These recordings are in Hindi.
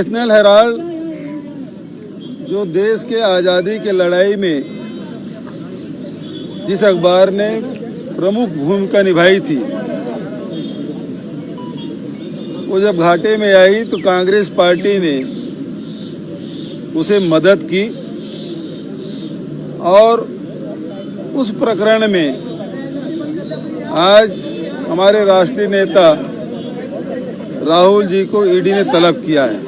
नेशनल हेराल्ड जो देश के आज़ादी के लड़ाई में जिस अखबार ने प्रमुख भूमिका निभाई थी, वो जब घाटे में आई तो कांग्रेस पार्टी ने उसे मदद की और उस प्रकरण में आज हमारे राष्ट्रीय नेता राहुल जी को ईडी ने तलब किया है।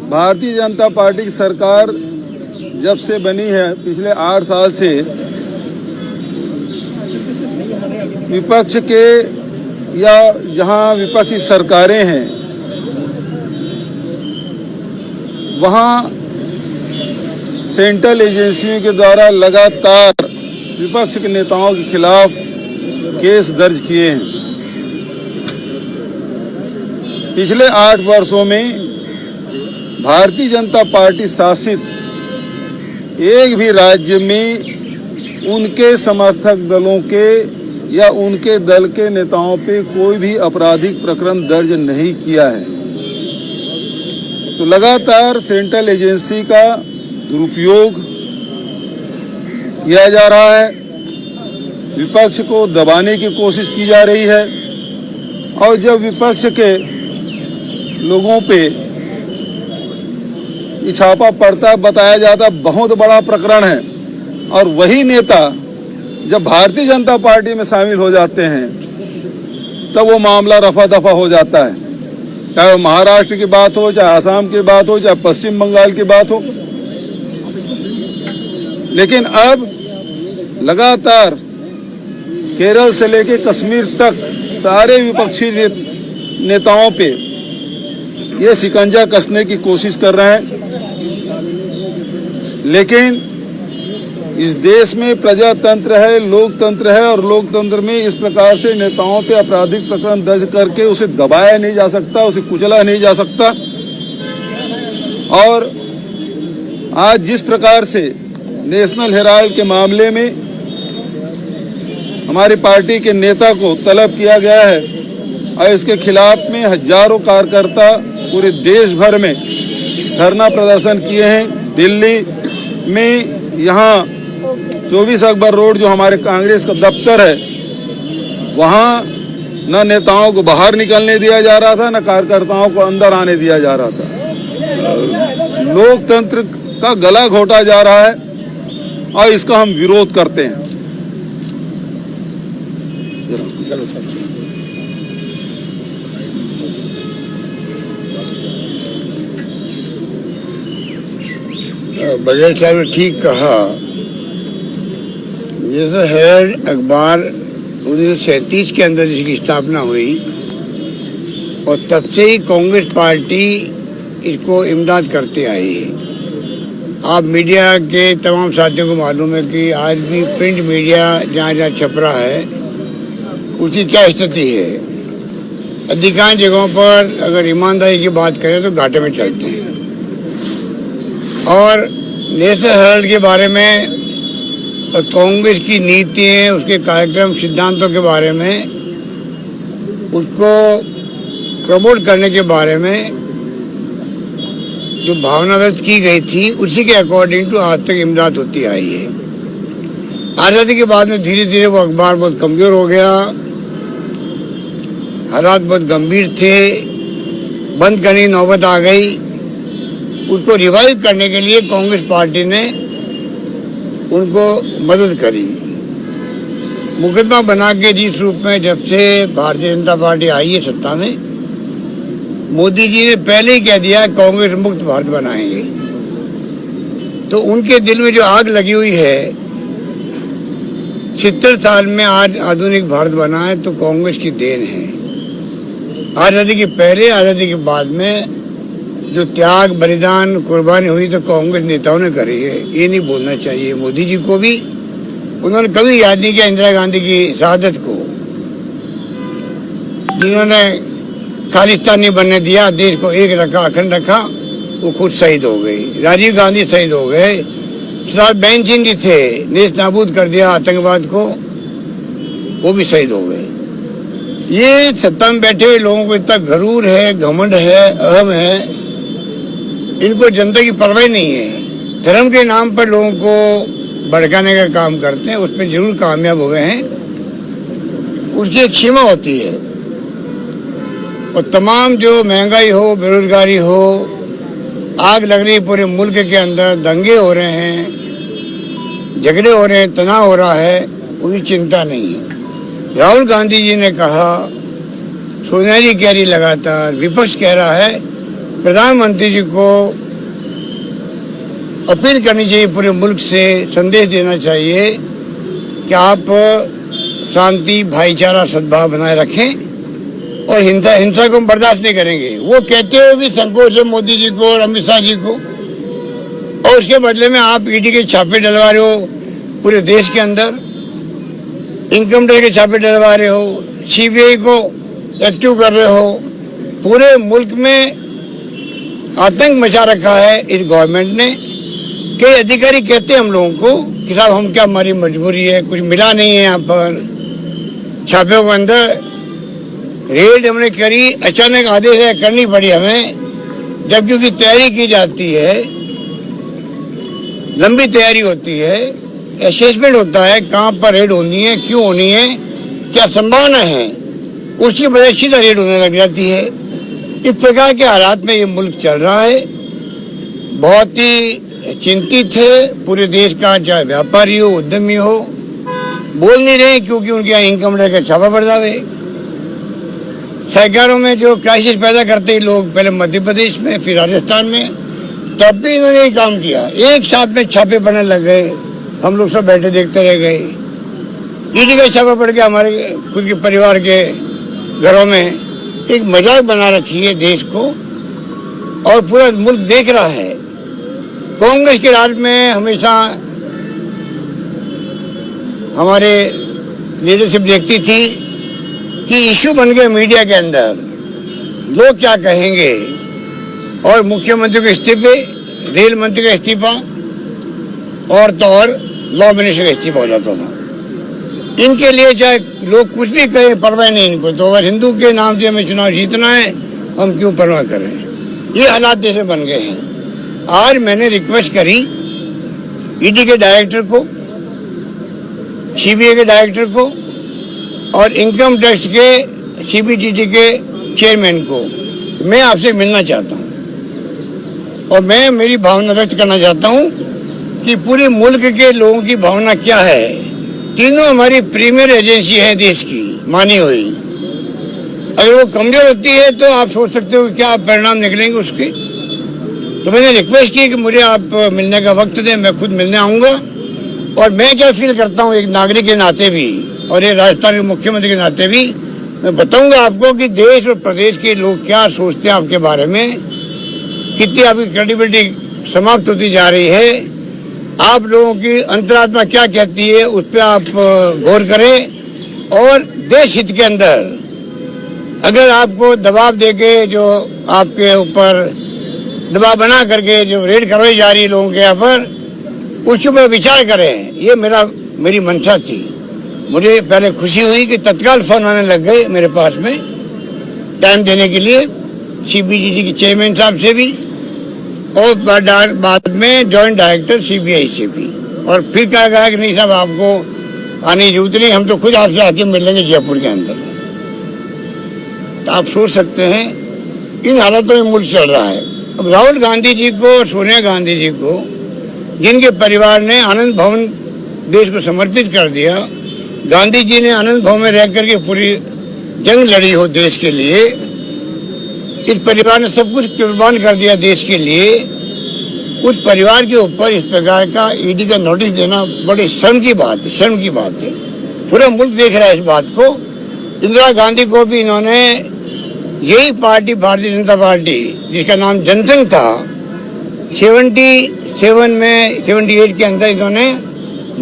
भारतीय जनता पार्टी की सरकार जब से बनी है, पिछले 8 साल से विपक्ष के या जहां विपक्षी सरकारें हैं वहां सेंट्रल एजेंसियों के द्वारा लगातार विपक्ष के नेताओं के खिलाफ केस दर्ज किए हैं। पिछले 8 वर्षों में भारतीय जनता पार्टी शासित एक भी राज्य में उनके समर्थक दलों के या उनके दल के नेताओं पे कोई भी आपराधिक प्रकरण दर्ज नहीं किया है। तो लगातार सेंट्रल एजेंसी का दुरुपयोग किया जा रहा है, विपक्ष को दबाने की कोशिश की जा रही है और जब विपक्ष के लोगों पे छापा पड़ता बताया जाता बहुत बड़ा प्रकरण है और वही नेता जब भारतीय जनता पार्टी में शामिल हो जाते हैं तब वो मामला रफा दफा हो जाता है। चाहे वो महाराष्ट्र की बात हो, चाहे आसाम की बात हो, चाहे पश्चिम बंगाल की बात हो। लेकिन अब लगातार केरल से लेकर कश्मीर तक सारे विपक्षी नेताओं पे ये शिकंजा कसने की कोशिश कर रहे हैं। लेकिन इस देश में प्रजातंत्र है, लोकतंत्र है और लोकतंत्र में इस प्रकार से नेताओं पे आपराधिक प्रकरण दर्ज करके उसे दबाया नहीं जा सकता, उसे कुचला नहीं जा सकता। और आज जिस प्रकार से नेशनल हेराल्ड के मामले में हमारी पार्टी के नेता को तलब किया गया है और इसके खिलाफ में हजारों कार्यकर्ता पूरे देश भर में धरना प्रदर्शन किए हैं। दिल्ली में यहाँ 24 अकबर रोड जो हमारे कांग्रेस का दफ्तर है, वहाँ न नेताओं को बाहर निकलने दिया जा रहा था, न कार्यकर्ताओं को अंदर आने दिया जा रहा था। लोकतंत्र का गला घोटा जा रहा है और इसका हम विरोध करते हैं। बघेल साहब ने ठीक कहा। जैसे हेराल्ड अखबार 1937 के अंदर इसकी स्थापना हुई और तब से ही कांग्रेस पार्टी इसको इमदाद करते आई है। आप मीडिया के तमाम साथियों को मालूम है कि आज भी प्रिंट मीडिया जहाँ जहाँ छप रहा है उसकी क्या स्थिति है। अधिकांश जगहों पर अगर ईमानदारी की बात करें तो घाटे में चलते हैं। और नेशनल हेराल्ड के बारे में और कांग्रेस की नीतियाँ, उसके कार्यक्रम, सिद्धांतों के बारे में, उसको प्रमोट करने के बारे में जो भावना व्यक्त की गई थी उसी के अकॉर्डिंग टू आज तक इमदाद होती आई है। आज़ादी के बाद में धीरे धीरे वो अखबार बहुत कमज़ोर हो गया, हालात बहुत गंभीर थे, बंद करने की नौबत आ गई। उसको रिवाइव करने के लिए कांग्रेस पार्टी ने उनको मदद करी। मुकदमा बना के जिस रूप में जब से भारतीय जनता पार्टी आई है सत्ता में, मोदी जी ने पहले ही कह दिया कांग्रेस मुक्त भारत बनाएंगे। तो उनके दिल में जो आग लगी हुई है, 70 साल में आज आधुनिक भारत बना है तो कांग्रेस की देन है। आज़ादी के पहले, आज़ादी के बाद में जो त्याग, बलिदान, कुर्बानी हुई तो कांग्रेस नेताओं ने करी है। ये नहीं बोलना चाहिए मोदी जी को भी। उन्होंने कभी याद नहीं किया इंदिरा गांधी की शहादत को, जिन्होंने खालिस्तान नहीं बनने दिया, देश को एक रखा, अखंड रखा। वो खुद शहीद हो गई। राजीव गांधी शहीद हो गए। सरदार बेनजीन जी थे, नेस्त नाबूद कर दिया आतंकवाद को, वो भी शहीद हो गए। ये सत्ता में बैठे हुए लोगों को इतना गरूर है, घमंड है, अहम है, इनको जनता की परवाह नहीं है। धर्म के नाम पर लोगों को भड़काने का काम करते हैं, उस पर जरूर कामयाब हुए हैं। उसकी एक सीमा होती है। और तमाम जो महंगाई हो, बेरोजगारी हो, आग लग रही है पूरे मुल्क के अंदर, दंगे हो रहे हैं, झगड़े हो रहे हैं, तनाव हो रहा है, उनकी चिंता नहीं है। राहुल गांधी जी ने कहा, सोनिया जी कह रही, लगातार विपक्ष कह रहा है, प्रधानमंत्री जी को अपील करनी चाहिए, पूरे मुल्क से संदेश देना चाहिए कि आप शांति, भाईचारा, सद्भाव बनाए रखें और हिंसा को हम बर्दाश्त नहीं करेंगे। वो कहते हुए भी संकोच है मोदी जी को और अमित शाह जी को, और उसके बदले में आप ईडी के छापे डलवा रहे हो पूरे देश के अंदर, इनकम टैक्स के छापे डलवा रहे हो, सीबीआई को एक्टिव कर रहे हो। पूरे मुल्क में आतंक मचा रखा है इस गवर्नमेंट ने। कई अधिकारी कहते हैं हम लोगों को कि साहब हम क्या, हमारी मजबूरी है, कुछ मिला नहीं है। यहाँ पर छापों के अंदर रेड हमने करी, अचानक आदेश है करनी पड़ी हमें, जबकि उसकी तैयारी की जाती है, लंबी तैयारी होती है, असेसमेंट होता है, कहाँ पर रेड होनी है, क्यों होनी है, क्या संभावना है, उसकी वजह सीधा रेड होने लग जाती है। इस प्रकार के हालात में ये मुल्क चल रहा है। बहुत ही चिंतित है पूरे देश का, चाहे व्यापारी हो, उद्यमी हो, बोल नहीं रहे क्योंकि उनके यहाँ इनकम टैक्स का छापा पड़ जावे। सरकारों में जो क्राइसिस पैदा करते हैं लोग, पहले मध्य प्रदेश में, फिर राजस्थान में, तब भी इन्होंने ये काम किया। एक साथ में छापे पड़ने लग गए, हम लोग सब बैठे देखते रह गए। ईडी का छापा पड़ गया हमारे खुद के परिवार के घरों में। एक मजाक बना रखी है देश को और पूरा मुल्क देख रहा है। कांग्रेस के राज में हमेशा हमारे लीडरशिप देखती थी कि इशू बन गए मीडिया के अंदर, लोग क्या कहेंगे, और मुख्यमंत्री के इस्तीफे, रेल मंत्री का इस्तीफा और तो और लॉ मिनिस्टर का इस्तीफा हो जाता था। इनके लिए चाहे लोग कुछ भी कहें, परवाह नहीं इनको। तो अगर हिंदू के नाम से हमें चुनाव जीतना है, हम क्यों परवाह करें। ये हालात देश में बन गए हैं। आज मैंने रिक्वेस्ट करी ईडी के डायरेक्टर को, सीबीआई के डायरेक्टर को और इनकम टैक्स के सीबीडीटी के चेयरमैन को, मैं आपसे मिलना चाहता हूं और मैं मेरी भावना व्यक्त करना चाहता हूं कि पूरे मुल्क के लोगों की भावना क्या है। तीनों हमारी प्रीमियर एजेंसी है देश की, मानी हुई। अगर वो कमजोर होती है तो आप सोच सकते हो कि क्या परिणाम निकलेंगे उसके। तो मैंने रिक्वेस्ट की कि मुझे आप मिलने का वक्त दें, मैं खुद मिलने आऊँगा। और मैं क्या फील करता हूँ एक नागरिक के नाते भी और एक राजस्थान के मुख्यमंत्री के नाते भी, मैं बताऊंगा आपको कि देश और प्रदेश के लोग क्या सोचते हैं आपके बारे में, कितनी आपकी क्रेडिबिलिटी समाप्त होती जा रही है, आप लोगों की अंतरात्मा क्या कहती है, उस पर आप गौर करें। और देश हित के अंदर अगर आपको दबाव देके, जो आपके ऊपर दबाव बना करके जो रेड करवाई जा रही है लोगों के यहाँ पर, उसके ऊपर विचार करें। ये मेरी मंशा थी। मुझे पहले खुशी हुई कि तत्काल फोन आने लग गए मेरे पास में टाइम देने के लिए, सीबीडीटी के चेयरमैन साहब से भी और बाद में जॉइंट डायरेक्टर सीबीआई से भी। और फिर कहा गया कि नहीं साहब, आपको आने की जरूरत नहीं, हम तो खुद आपसे आके मिल लेंगे जयपुर के अंदर। तो आप सोच सकते हैं इन हालातों में मुल्क चल रहा है। अब राहुल गांधी जी को, सोनिया गांधी जी को, जिनके परिवार ने आनंद भवन देश को समर्पित कर दिया, गांधी जी ने आनंद भवन में रह करके पूरी जंग लड़ी हो देश के लिए, इस परिवार ने सब कुछ कुर्बान कर दिया देश के लिए, उस परिवार के ऊपर इस प्रकार का ईडी का नोटिस देना बड़े शर्म की बात है, शर्म की बात है। पूरा मुल्क देख रहा है इस बात को। इंदिरा गांधी को भी इन्होंने, यही पार्टी भारतीय जनता पार्टी जिसका नाम जनसंघ था, 77 में 78 के अंदर इन्होंने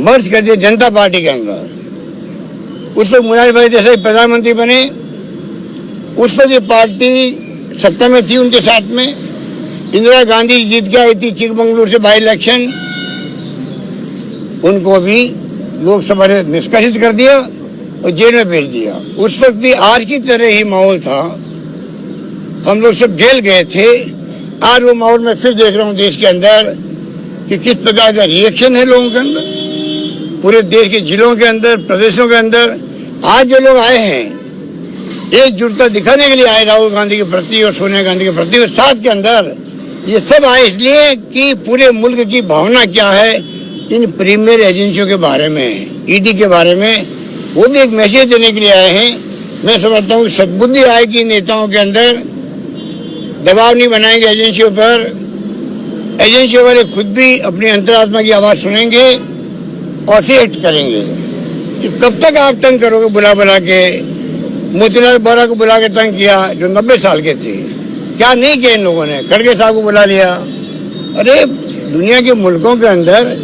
मर्ज कर दिया जनता पार्टी के अंदर। उस वक्त मुरारी भाई देसाई प्रधानमंत्री बने, उस वक्त ये पार्टी सत्ता में थी उनके साथ में। इंदिरा गांधी जीत के आई थी चिकमंगलुरु से बाई इलेक्शन, उनको भी लोकसभा ने निष्कासित कर दिया और जेल में भेज दिया। उस वक्त भी आज की तरह ही माहौल था, हम लोग सब जेल गए थे। आज वो माहौल में फिर देख रहा हूँ देश के अंदर कि किस प्रकार का रिएक्शन है लोगों के अंदर, पूरे देश के जिलों के अंदर, प्रदेशों के अंदर। आज जो लोग आए हैं एकजुटता दिखाने के लिए आए राहुल गांधी के प्रति और सोनिया गांधी के प्रति, और साथ के अंदर ये सब आए इसलिए कि पूरे मुल्क की भावना क्या है इन प्रीमियर एजेंसियों के बारे में, ईडी के बारे में, वो भी एक मैसेज देने के लिए आए हैं। मैं समझता हूँ सद्बुद्धि आएगी नेताओं के अंदर, दबाव नहीं बनाएंगे एजेंसियों पर, एजेंसियों वाले खुद भी अपनी अंतरात्मा की आवाज़ सुनेंगे और फिर एक्ट करेंगे। कब तक आप तंग करोगे बुला बुला के? मोतीलाल बोरा को बुला के तंग किया जो 90 साल के थे, क्या नहीं किया इन लोगों ने? खड़गे साहब को बुला लिया। अरे दुनिया के मुल्कों के अंदर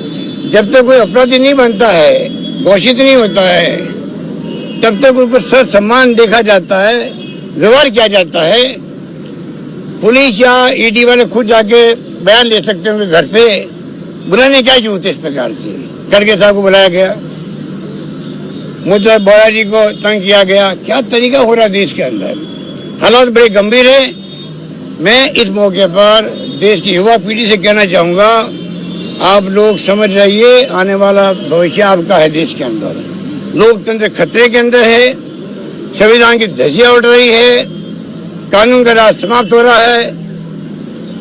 जब तक कोई अपराधी नहीं बनता है, घोषित नहीं होता है, तब तक उनको सर सम्मान देखा जाता है, व्यवहार किया जाता है। पुलिस या ईडी वाले खुद जाके बयान ले सकते हैं उनके घर पे, बुलाने क्या जरूरत है इस प्रकार की? खड़गे साहब को बुलाया गया, मोतीलाल बोरा जी को तंग किया गया। क्या तरीका हो रहा है देश के अंदर? हालात बड़े गंभीर है। मैं इस मौके पर देश की युवा पीढ़ी से कहना चाहूँगा, आप लोग समझ रहिए आने वाला भविष्य आपका है देश के अंदर। लोकतंत्र खतरे के अंदर है, संविधान की धज्जियाँ उड़ रही है, कानून का राज समाप्त हो रहा है,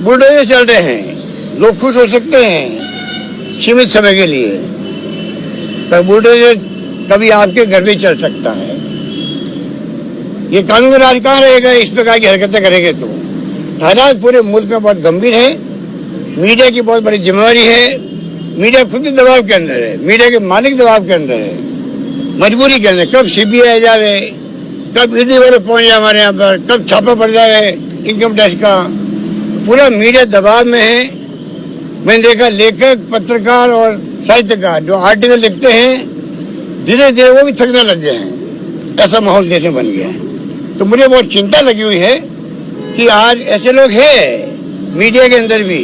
बुलडोजर चल रहे हैं। लोग खुश हो सकते हैं सीमित समय के लिए, पर बुलडोजर कभी आपके घर में चल सकता है। ये कानून का राज कहाँ रहेगा इस प्रकार की हरकतें करेंगे तो? हालात पूरे मुल्क में बहुत गंभीर है। मीडिया की बहुत बड़ी जिम्मेवारी है। मीडिया खुद भी दबाव के अंदर है, मीडिया के मालिक दबाव के अंदर है, मजबूरी के अंदर। कब सीबीआई जाए, कब ईडी वाले पहुंच जाए हमारे यहाँ पर, कब छापा पड़ जाए इनकम टैक्स का, पूरा मीडिया दबाव में है। मैंने देखा लेखक, पत्रकार और साहित्यकार जो आर्टिकल लिखते हैं धीरे धीरे वो भी थकने लग गए हैं। ऐसा माहौल देश में बन गया है। तो मुझे बहुत चिंता लगी हुई है कि आज ऐसे लोग हैं मीडिया के अंदर भी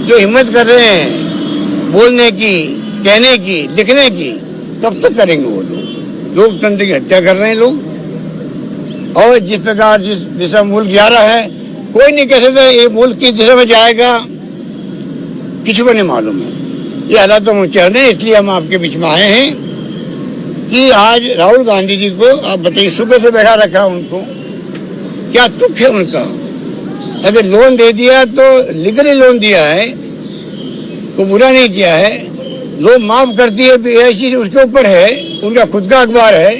जो हिम्मत कर रहे हैं बोलने की, कहने की, लिखने की। कब तक करेंगे वो लोग? लोकतंत्र की हत्या कर रहे हैं लोग। और जिस प्रकार जिस दिशा मुल्क जा रहा है, कोई नहीं कह सकता ये मुल्क किस दिशा में जाएगा, किसी को नहीं मालूम है। ये हालात तो हम चाह रहे हैं, इसलिए हम आपके बीच में आए हैं कि आज राहुल गांधी जी को आप बताइए, सुबह से बैठा रखा उनको, क्या दुख है उनका? अगर लोन दे दिया तो लीगली लोन दिया है, को बुरा नहीं किया है। लोन माफ करती है ऐसी उसके ऊपर है, उनका खुद का अखबार है।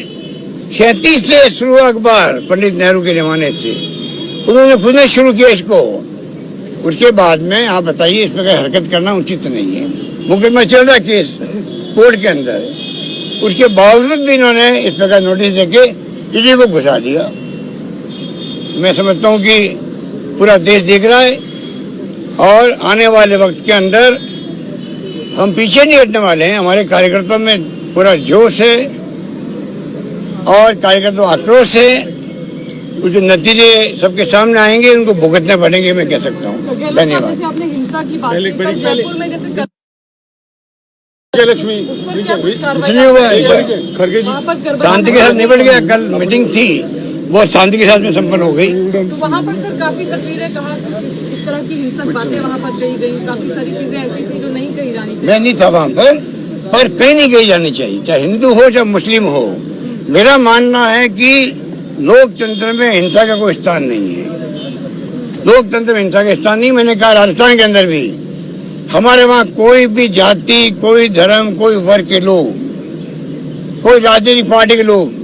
37 से शुरू अखबार, पंडित नेहरू के जमाने से उन्होंने खुद ने शुरू किया इसको। उसके बाद में आप बताइए इस प्रकार हरकत करना उचित नहीं है। मुकदमा चल रहा केस कोर्ट के अंदर, उसके बावजूद भी इन्होंने इस प्रकार नोटिस देके ईडी को घुसा दिया। मैं समझता हूँ कि पूरा देश देख रहा है और आने वाले वक्त के अंदर हम पीछे नहीं हटने वाले हैं। हमारे कार्यकर्ताओं में पूरा जोश है और कार्यकर्ताओं आक्रोश है। जो नतीजे सबके सामने आएंगे उनको भुगतने पड़ेंगे, मैं कह सकता हूँ। धन्यवाद। आपने हिंसा की बात की, कल जयपुर में जैसे लक्ष्मी कुछ नहीं हुआ, शांति के साथ निपट गया। कल मीटिंग थी, बहुत शांति के साथ में संपन्न हो गई। तो वहाँ पर सर काफी तस्वीरें कहा कुछ इस तरह की हिंसक बातें वहाँ पर कही गई, काफी सारी चीजें ऐसी थी जो नहीं कही जानी चाहिए। मैं नहीं था वहाँ पर कहीं नहीं कही जानी चाहिए, चाहे हिंदू हो चाहे मुस्लिम हो। मेरा मानना है कि लोकतंत्र में हिंसा का कोई स्थान नहीं है। लोकतंत्र में हिंसा का स्थान नहीं। मैंने कहा राजस्थान के अंदर भी हमारे वहाँ कोई भी जाति, कोई धर्म, कोई वर्ग के लोग, कोई राजनीतिक पार्टी के लोग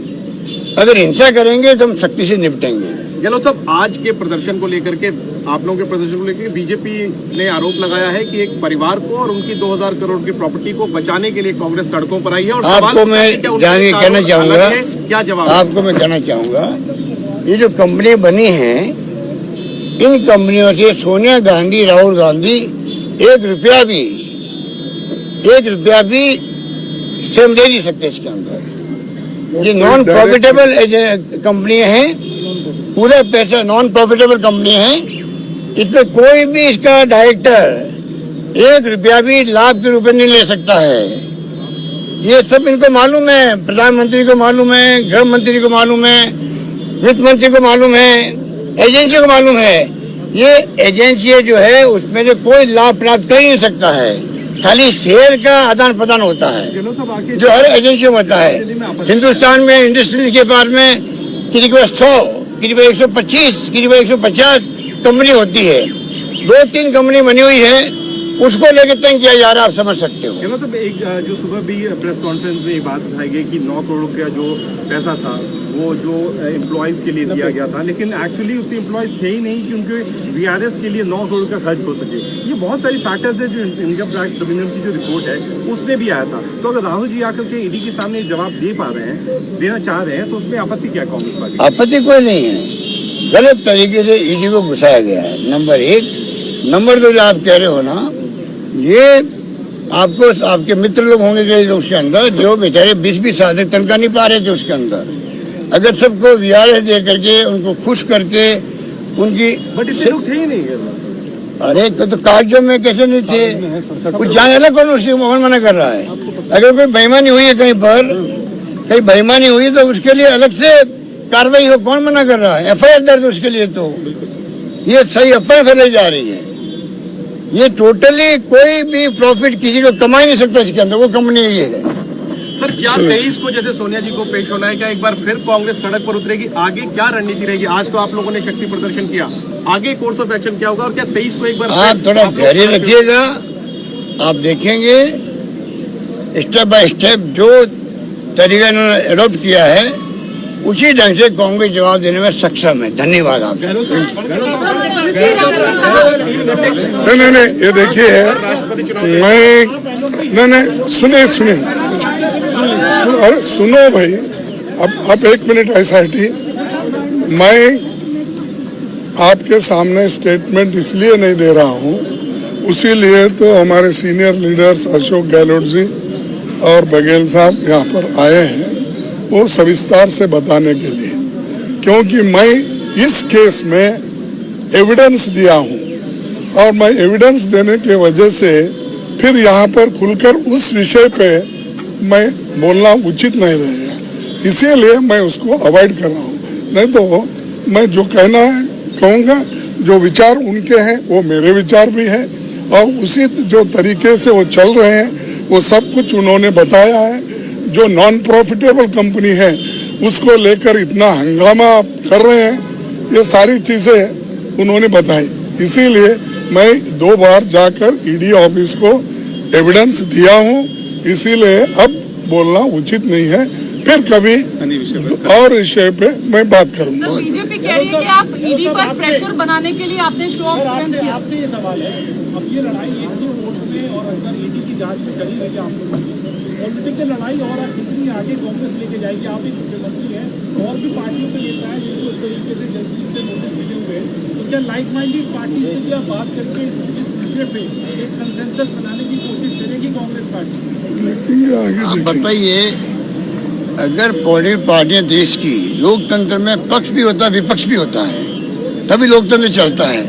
अगर हिंसा करेंगे तो हम सख्ती से निपटेंगे। गहलोत साहब, आज के प्रदर्शन को लेकर के, आप लोगों के प्रदर्शन को लेकर बीजेपी ने आरोप लगाया है कि एक परिवार को और उनकी 2000 करोड़ की प्रॉपर्टी को बचाने के लिए कांग्रेस सड़कों पर आई है। और आपको मैं कहना चाहूँगा, क्या जवाब आपको मैं कहना चाहूँगा, ये जो कंपनी बनी है, इन कंपनियों से सोनिया गांधी, राहुल गांधी एक रुपया भी सेम दे नहीं सकते इसके अंदर। ये नॉन प्रॉफिटेबल कंपनियां हैं, पूरे पैसा नॉन प्रॉफिटेबल कंपनी है। इसमें कोई भी इसका डायरेक्टर 1 रुपया भी लाभ के रूप में नहीं ले सकता है। ये सब इनको मालूम है, प्रधानमंत्री को मालूम है, गृह मंत्री को मालूम है, वित्त मंत्री को मालूम है, एजेंसी को मालूम है। ये एजेंसी जो है उसमें जो कोई लाभ प्राप्त कर ही नहीं सकता है, खाली शेयर का आदान प्रदान होता है जो हर एजेंसी में होता है। हिंदुस्तान में इंडस्ट्रियल के बारे में किसी के 100, किसी के 125, किसी के 150 कंपनी होती है। 2-3 कंपनी बनी हुई है, उसको लेकर तय किया जा रहा है, आप समझ सकते हो। सब एक जो सुबह भी प्रेस कॉन्फ्रेंस में एक बात उठाई गई कि 9 करोड़ का जो पैसा था वो जो एम्प्लॉयज़ के लिए दिया गया था, लेकिन एक्चुअली उतने एम्प्लॉयज़ थे ही नहीं क्योंकि वीआरएस के लिए 9 करोड़ का खर्च हो सके। ये बहुत सारी फैक्टर्स है जो इनकम टैक्स ट्रिब्यूनल की जो रिपोर्ट है उसमें भी आया था। तो अगर राहुल जी आकर के ईडी के सामने जवाब दे पा रहे हैं, देना चाह रहे हैं, तो उसमें आपत्ति क्या कांग्रेस पार्टी? आपत्ति कोई नहीं है, गलत तरीके से ईडी को घुसाया गया है, नंबर 1। नंबर 2, जो आप कह रहे हो ना, ये आपको आपके मित्र लोग होंगे गए उसके अंदर जो बेचारे 20-20 साल से तनख्वाह नहीं पा रहे थे उसके अंदर, अगर सबको वीआरएस दे करके उनको खुश करके उनकी बट इतने लोग थे ही नहीं। अरे तो कागजों में कैसे नहीं थे, कुछ जाने अलग कौन उसकी मना कर रहा है। अगर कोई बेईमानी हुई है कहीं बेईमानी हुई तो उसके लिए अलग से कार्रवाई हो, कौन मना कर रहा है? एफआईआर दर्ज उसके लिए, तो ये सही एफआईआर फैलाई जा रही है। ये टोटली कोई भी प्रॉफिट किसी को कमा ही नहीं सकता इसके अंदर, वो कंपनी ये है। सर क्या 23 को जैसे सोनिया जी को पेश होना है, क्या एक बार फिर कांग्रेस सड़क पर उतरेगी? आगे क्या रणनीति रहेगी? आज तो आप लोगों ने शक्ति प्रदर्शन किया, आगे कोर्स ऑफ एक्शन क्या होगा और क्या 23 को एक बार आप थोड़ा धैर्य रखिएगा, आप देखेंगे स्टेप बाय स्टेप जो तरीका इन्होंने एडॉप्ट किया है उसी ढंग से कांग्रेस जवाब देने में सक्षम है। धन्यवाद आप। नहीं, ये देखिए, मैं सुने सुनो भाई, अब 1 मिनट ऐसा है ठीक। मैं आपके सामने स्टेटमेंट इसलिए नहीं दे रहा हूँ, उसीलिए तो हमारे सीनियर लीडर्स अशोक गहलोत जी और बघेल साहब यहाँ पर आए हैं, वो सविस्तार से बताने के लिए, क्योंकि मैं इस केस में एविडेंस दिया हूँ और मैं एविडेंस देने के वजह से फिर यहाँ पर खुलकर उस विषय पे मैं बोलना उचित नहीं रहेगा, इसीलिए मैं उसको अवॉइड कर रहा हूँ। नहीं तो मैं जो कहना है कहूँगा, जो विचार उनके हैं वो मेरे विचार भी हैं और उसी जो तरीके से वो चल रहे हैं वो सब कुछ उन्होंने बताया है। जो नॉन प्रॉफिटेबल कंपनी है उसको लेकर इतना हंगामा कर रहे हैं, ये सारी चीज़ें उन्होंने बताई, इसीलिए मैं 2 बार जाकर ईडी ऑफिस को एविडेंस दिया हूँ, इसीलिए अब बोलना उचित नहीं है। फिर कभी और विषय पे मैं बात करूंगा। बीजेपी कह रही है कि आप ईडी पर प्रेशर बनाने के लिए आपने शो ऑफ स्ट्रेंथ किया। आपसे ये सवाल है, अब ये लड़ाई एक दो वोट में और अंदर ईडी की जांच में चली रही है, आप पॉलिटिकल लड़ाई और कितनी आगे कांग्रेस लेके जाएगी? आप एक मुख्यमंत्री हैं, और भी पार्टियों के नेता हैं जिनको इस तरीके से जल्दी से नोटिस मिले हुए हैं, तो क्या लाइक माइंडेड पार्टी से भी आप बात करके इस विषय पे एक कंसेंसस बनाने की कोशिश करेगी कांग्रेस पार्टी? आप बताइए, अगर पॉलिटिकल पार्टियां देश की लोकतंत्र में पक्ष भी होता है विपक्ष भी होता है, तभी लोकतंत्र चलता है।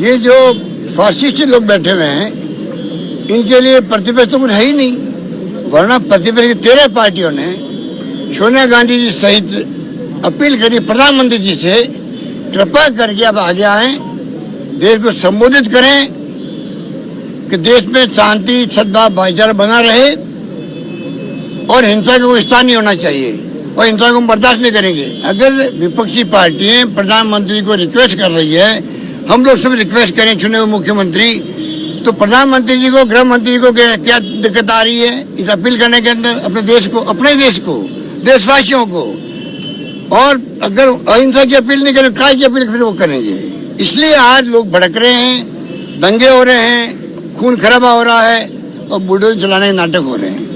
ये जो फासिस्ट लोग बैठे हुए हैं इनके लिए प्रतिपक्ष तो कुछ है ही नहीं, वरना प्रतिपक्ष की 13 पार्टियों ने सोनिया गांधी जी सहित अपील करी प्रधानमंत्री जी से, कृपा करके अब आगे आएं, देश को संबोधित करें कि देश में शांति सद्भाव भाईचारा बना रहे और हिंसा का कोई स्थान नहीं होना चाहिए और हिंसा को हम बर्दाश्त नहीं करेंगे। अगर विपक्षी पार्टियां प्रधानमंत्री को रिक्वेस्ट कर रही है, हम लोग सब रिक्वेस्ट करें चुने हुए मुख्यमंत्री, तो प्रधानमंत्री जी को गृह मंत्री को क्या दिक्कत आ रही है इस अपील करने के अंदर? अपने देश को देशवासियों को, और अगर अहिंसा की अपील नहीं करें, काय की अपील फिर वो करेंगे? इसलिए आज लोग भड़क रहे हैं, दंगे हो रहे हैं, खून खराबा हो रहा है और बुलडोजर चलाने के नाटक हो रहे हैं।